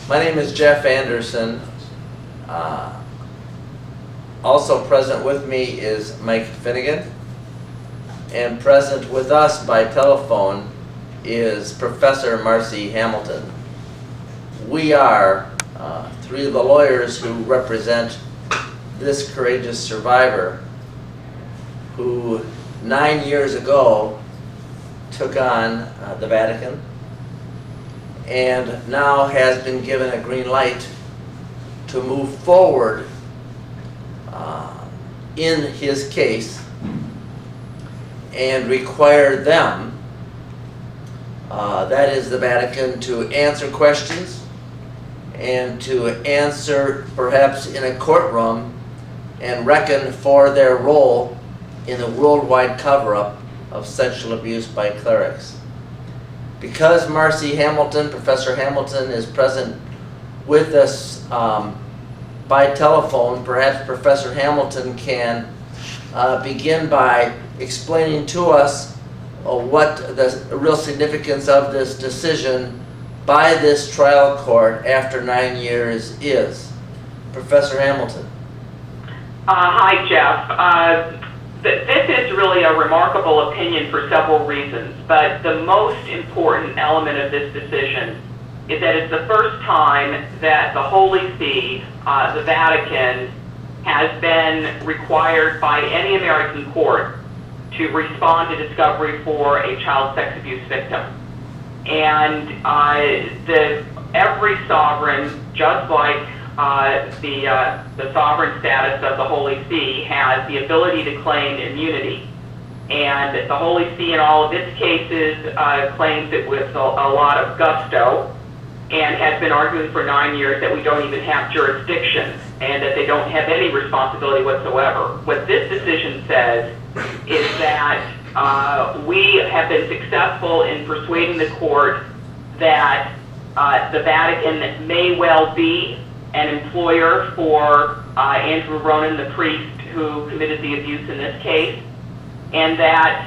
My name is Jeff Anderson. Also present with me is Mike Finnegan. And present with us by telephone is Professor Marci Hamilton. We are three of the lawyers who represent this courageous survivor who 9 years ago took on the Vatican and now has been given a green light to move forward in his case and require them, that is the Vatican, to answer questions and to answer perhaps in a courtroom and reckon for their role in the worldwide cover-up of sexual abuse by clerics. Because Marci Hamilton, Professor Hamilton, is present with us by telephone, perhaps Professor Hamilton can begin by explaining to us what the real significance of this decision by this trial court after 9 years is. Professor Hamilton. Hi, Jeff. This is really a remarkable opinion for several reasons, but the most important element of this decision is that it's the first time that the Holy See, the Vatican, has been required by any American court to respond to discovery for a child sex abuse victim. And every sovereign, just like the sovereign status of the Holy See, has the ability to claim immunity. And the Holy See in all of its cases claims it with a lot of gusto and has been arguing for 9 years that we don't even have jurisdiction and that they don't have any responsibility whatsoever. What this decision says is that we have been successful in persuading the court that the Vatican may well be an employer for Andrew Ronan, the priest who committed the abuse in this case, and that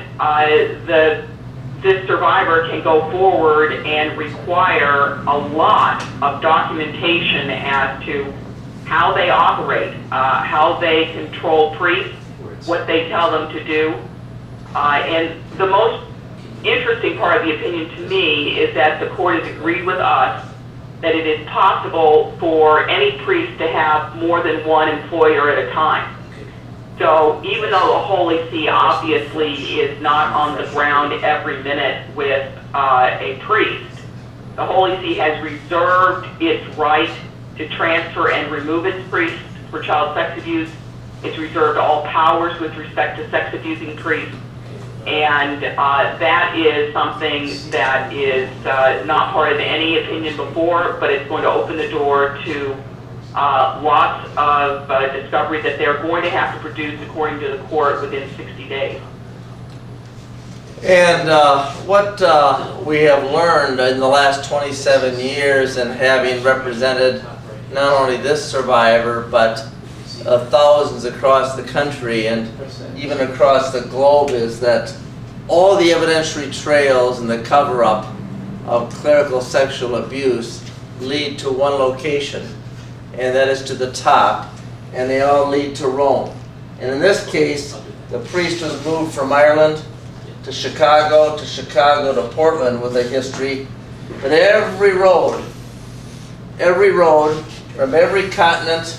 this survivor can go forward and require a lot of documentation as to how they operate, how they control priests, what they tell them to do. And the most interesting part of the opinion to me is that the court has agreed with us that it is possible for any priest to have more than one employer at a time. So even though the Holy See obviously is not on the ground every minute with a priest, the Holy See has reserved its right to transfer and remove its priests for child sex abuse. It's reserved all powers with respect to sex abusing priests. And that is something that is not part of any opinion before, but it's going to open the door to lots of discovery that they're going to have to produce, according to the court, within 60 days. And what we have learned in the last 27 years and having represented not only this survivor, but thousands across the country and even across the globe is that all the evidentiary trails and the cover-up of clerical sexual abuse lead to one location, and that is to the top, and they all lead to Rome. And in this case, the priest was moved from Ireland to Chicago to Portland with a history, but every road from every continent,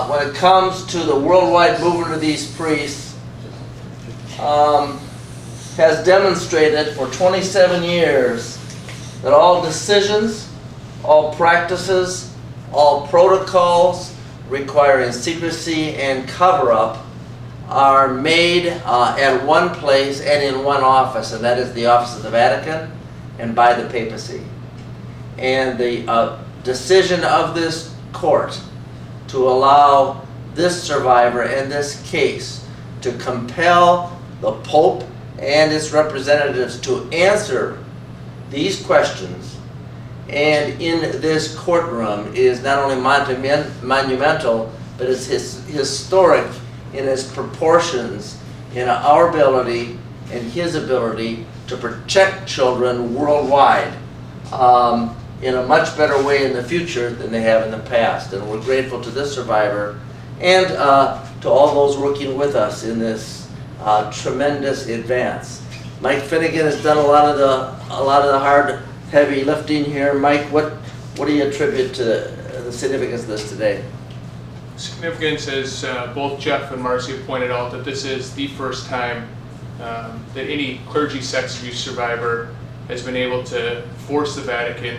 when it comes to the worldwide movement of these priests, has demonstrated for 27 years that all decisions, all practices, all protocols requiring secrecy and cover-up are made at one place and in one office, and that is the office of the Vatican and by the papacy. And the decision of this court to allow this survivor and this case to compel the Pope and its representatives to answer these questions and in this courtroom is not only monumental, but it's historic in its proportions in our ability and his ability to protect children worldwide. in a much better way in the future than they have in the past. And we're grateful to this survivor and to all those working with us in this tremendous advance. Mike Finnegan has done a lot of the hard, heavy lifting here. Mike, what do you attribute to the significance of this today? Significance, as both Jeff and Marci have pointed out, that this is the first time that any clergy sex abuse survivor has been able to force the Vatican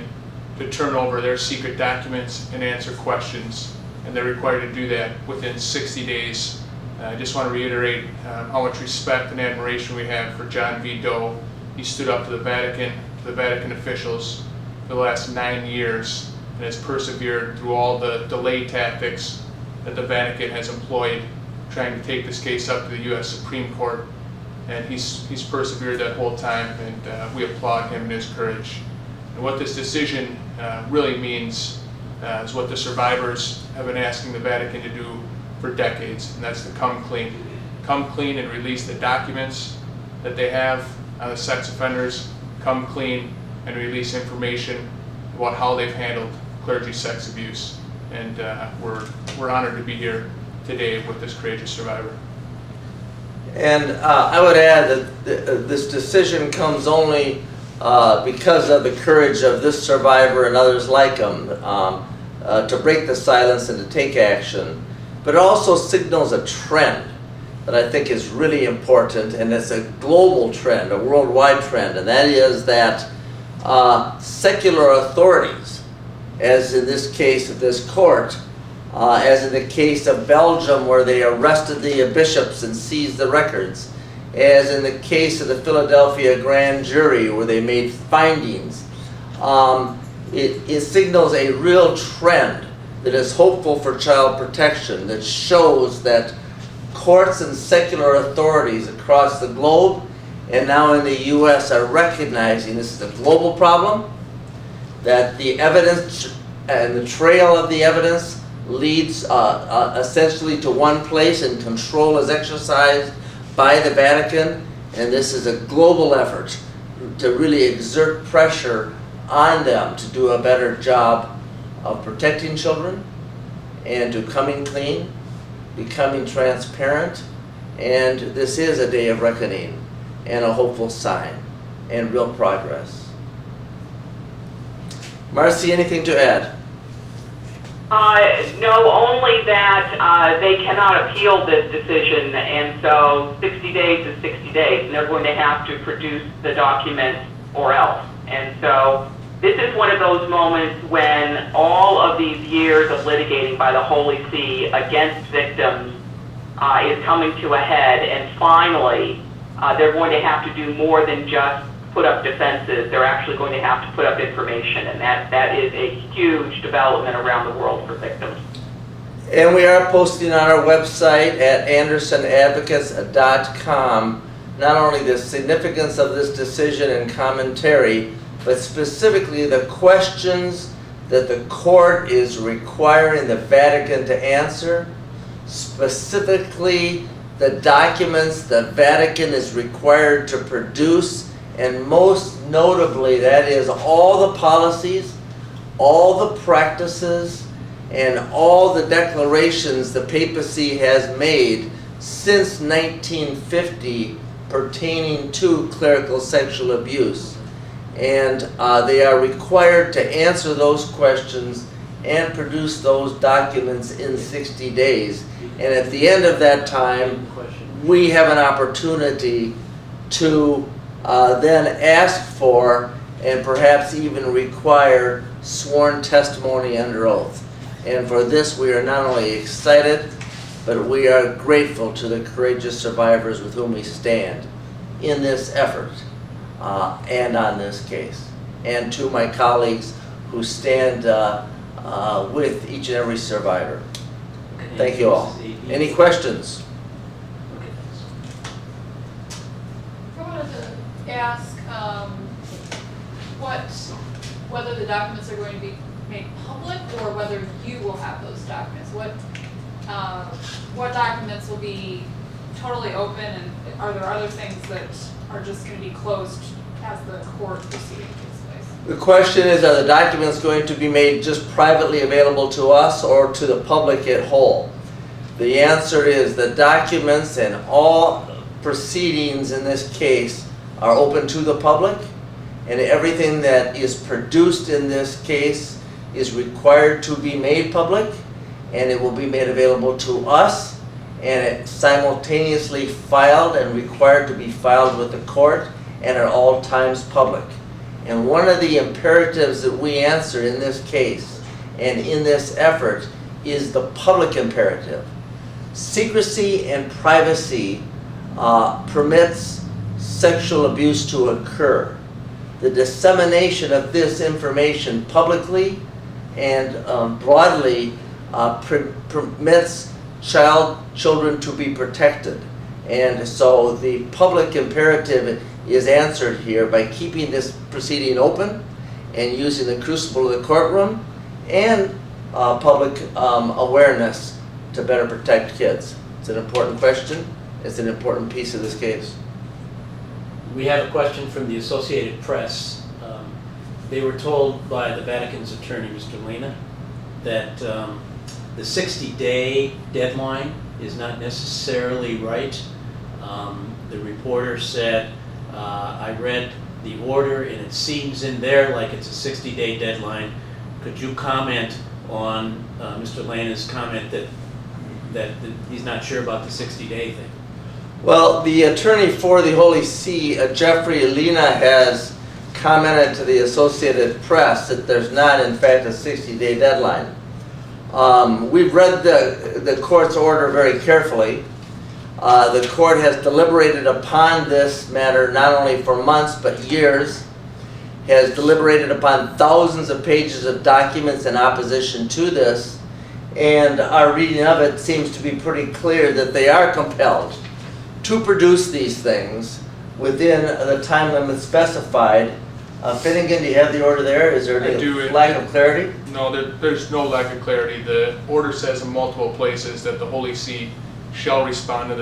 to turn over their secret documents and answer questions, and they're required to do that within 60 days. I just want to reiterate how much respect and admiration we have for John V. Doe. He stood up to the Vatican officials for the last 9 years and has persevered through all the delay tactics that the Vatican has employed trying to take this case up to the U.S. Supreme Court. And he's persevered that whole time, and we applaud him and his courage. And what this decision really means is what the survivors have been asking the Vatican to do for decades, and that's to come clean. Come clean and release the documents that they have on the sex offenders, come clean and release information about how they've handled clergy sex abuse. And we're honored to be here today with this courageous survivor. And I would add that this decision comes only because of the courage of this survivor and others like him to break the silence and to take action. But it also signals a trend that I think is really important, and it's a global trend, a worldwide trend, and that is that secular authorities, as in this case of this court, as in the case of Belgium where they arrested the bishops and seized the records, as in the case of the Philadelphia grand jury where they made findings, it signals a real trend that is hopeful for child protection, that shows that courts and secular authorities across the globe and now in the U.S. are recognizing this is a global problem, that the evidence and the trail of the evidence leads essentially to one place, and control is exercised by the Vatican, and this is a global effort to really exert pressure on them to do a better job of protecting children and to coming clean, becoming transparent, and this is a day of reckoning and a hopeful sign and real progress. Marci, anything to add? No, only that they cannot appeal this decision, and so 60 days is 60 days, and they're going to have to produce the documents or else. And so this is one of those moments when all of these years of litigating by the Holy See against victims is coming to a head, and finally they're going to have to do more than just put up defenses. They're actually going to have to put up information, and that is a huge development around the world for victims. And we are posting on our website at andersonadvocates.com not only the significance of this decision and commentary, but specifically the questions that the court is requiring the Vatican to answer, specifically the documents the Vatican is required to produce, and most notably that is all the policies, all the practices, and all the declarations the papacy has made since 1950 pertaining to clerical sexual abuse. And they are required to answer those questions and produce those documents in 60 days. And at the end of that time, we have an opportunity to then ask for and perhaps even require sworn testimony under oath. And for this, we are not only excited, but we are grateful to the courageous survivors with whom we stand in this effort and on this case, and to my colleagues who stand with each and every survivor. Thank you all. Any questions? I wanted to ask whether the documents are going to be made public or whether you will have those documents. What documents will be totally open, and are there other things that are just going to be closed as the court proceeding takes place? The question is, are the documents going to be made just privately available to us or to the public at whole? The answer is the documents and all proceedings in this case are open to the public, and everything that is produced in this case is required to be made public, and it will be made available to us, and it's simultaneously filed and required to be filed with the court and at all times public. And one of the imperatives that we answer in this case and in this effort is the public imperative. Secrecy and privacy permits sexual abuse to occur. The dissemination of this information publicly and broadly permits children to be protected. And so the public imperative is answered here by keeping this proceeding open and using the crucible of the courtroom and public awareness to better protect kids. It's an important question. It's an important piece of this case. We have a question from the Associated Press. They were told by the Vatican's attorney, Mr. Lena, that the 60-day deadline is not necessarily right. The reporter said, I read the order and it seems in there like it's a 60-day deadline. Could you comment on Mr. Lena's comment that he's not sure about the 60-day thing? Well, the attorney for the Holy See, Jeffrey Lena, has commented to the Associated Press that there's not, in fact, a 60-day deadline. We've read the court's order very carefully. The court has deliberated upon this matter not only for months but years, has deliberated upon thousands of pages of documents in opposition to this, and our reading of it seems to be pretty clear that they are compelled to produce these things within the time limit specified. Finnegan, do you have the order there? Is there a lack of clarity? No, there's no lack of clarity. The order says in multiple places that the Holy See shall respond to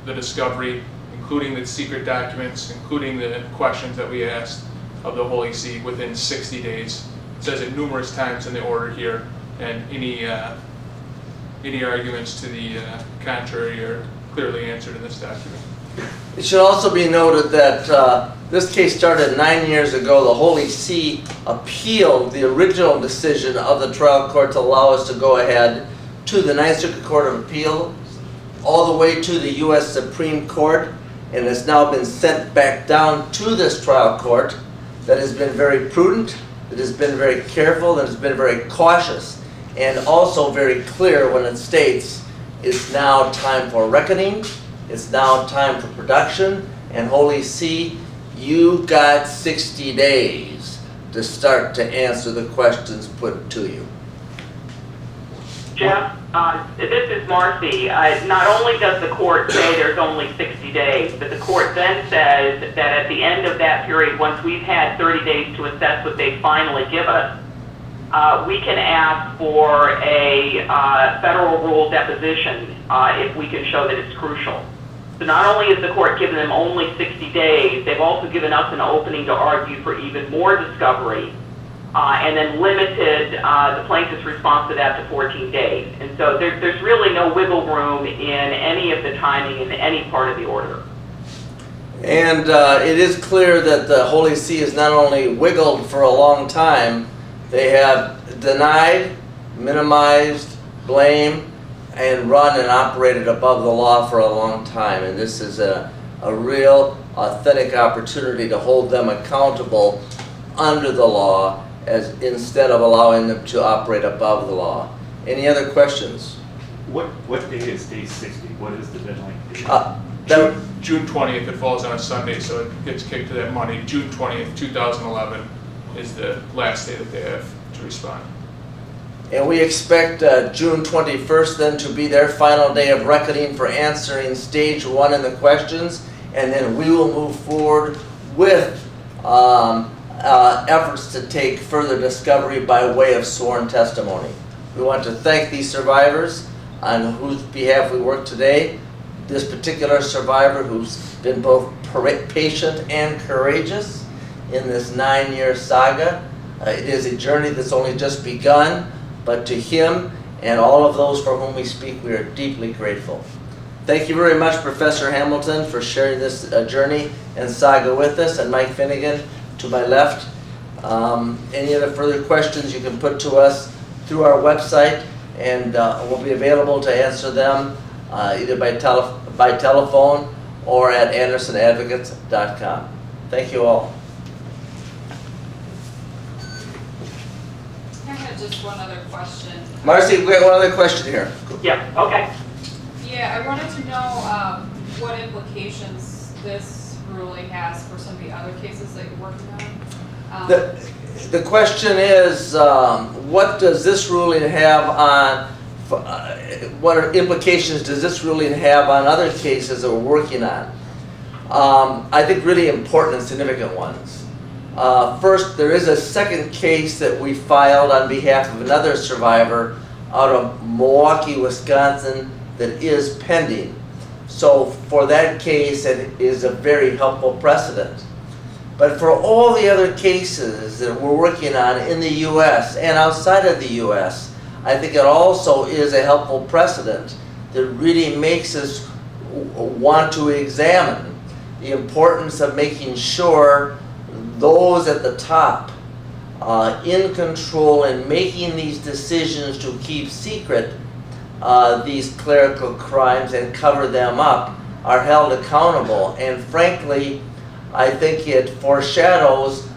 the discovery, including the secret documents, including the questions that we asked of the Holy See within 60 days. It says it numerous times in the order here, and any arguments to the contrary are clearly answered in this document. It should also be noted that this case started 9 years ago. The Holy See appealed the original decision of the trial court to allow us to go ahead to the Ninth Circuit Court of Appeal, all the way to the U.S. Supreme Court, and has now been sent back down to this trial court that has been very prudent, that has been very careful, that has been very cautious, and also very clear when it states it's now time for reckoning, it's now time for production, and Holy See, you got 60 days to start to answer the questions put to you. Jeff, this is Marci. Not only does the court say there's only 60 days, but the court then says that at the end of that period, once we've had 30 days to assess what they finally give us, we can ask for a federal rule deposition if we can show that it's crucial. So not only has the court given them only 60 days, they've also given us an opening to argue for even more discovery, and then limited the plaintiff's response to that to 14 days. And so there's really no wiggle room in any of the timing in any part of the order. And it is clear that the Holy See has not only wiggled for a long time, they have denied, minimized, blamed, and run and operated above the law for a long time. And this is a real, authentic opportunity to hold them accountable under the law, as instead of allowing them to operate above the law. Any other questions? What day is day 60? What is the deadline? June 20th, it falls on a Sunday, so it gets kicked to that Monday. June 20th, 2011 is the last day that they have to respond. And we expect June 21st then to be their final day of reckoning for answering stage 1 in the questions, and then we will move forward with efforts to take further discovery by way of sworn testimony. We want to thank these survivors on whose behalf we work today. This particular survivor who's been both patient and courageous, in this 9-year saga. It is a journey that's only just begun, but to him and all of those for whom we speak, we are deeply grateful. Thank you very much, Professor Hamilton, for sharing this journey and saga with us, and Mike Finnegan to my left. Any other further questions you can put to us through our website, and we'll be available to answer them either by telephone or at andersonadvocates.com. Thank you all. I had just one other question. Marci, we have one other question here. Yeah, okay. Yeah, I wanted to know what implications this ruling has for some of the other cases that you're working on. The question is, what does this ruling have on, what implications does this ruling have on other cases that we're working on? I think really important and significant ones. First, there is a second case that we filed on behalf of another survivor out of Milwaukee, Wisconsin, that is pending. So for that case, it is a very helpful precedent. But for all the other cases that we're working on in the U.S. and outside of the U.S., I think it also is a helpful precedent that really makes us want to examine the importance of making sure those at the top in control and making these decisions to keep secret these clerical crimes and cover them up are held accountable. And frankly, I think it foreshadows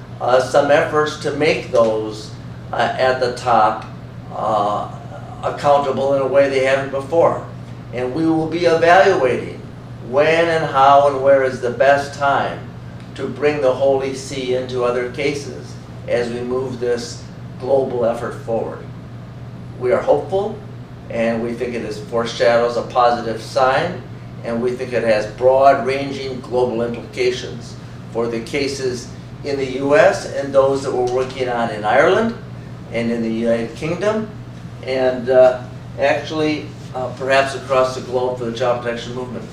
some efforts to make those at the top accountable in a way they haven't before. And we will be evaluating when and how and where is the best time to bring the Holy See into other cases as we move this global effort forward. We are hopeful, and we think it foreshadows a positive sign, and we think it has broad-ranging global implications for the cases in the U.S. and those that we're working on in Ireland and in the United Kingdom, and actually perhaps across the globe for the child protection movement.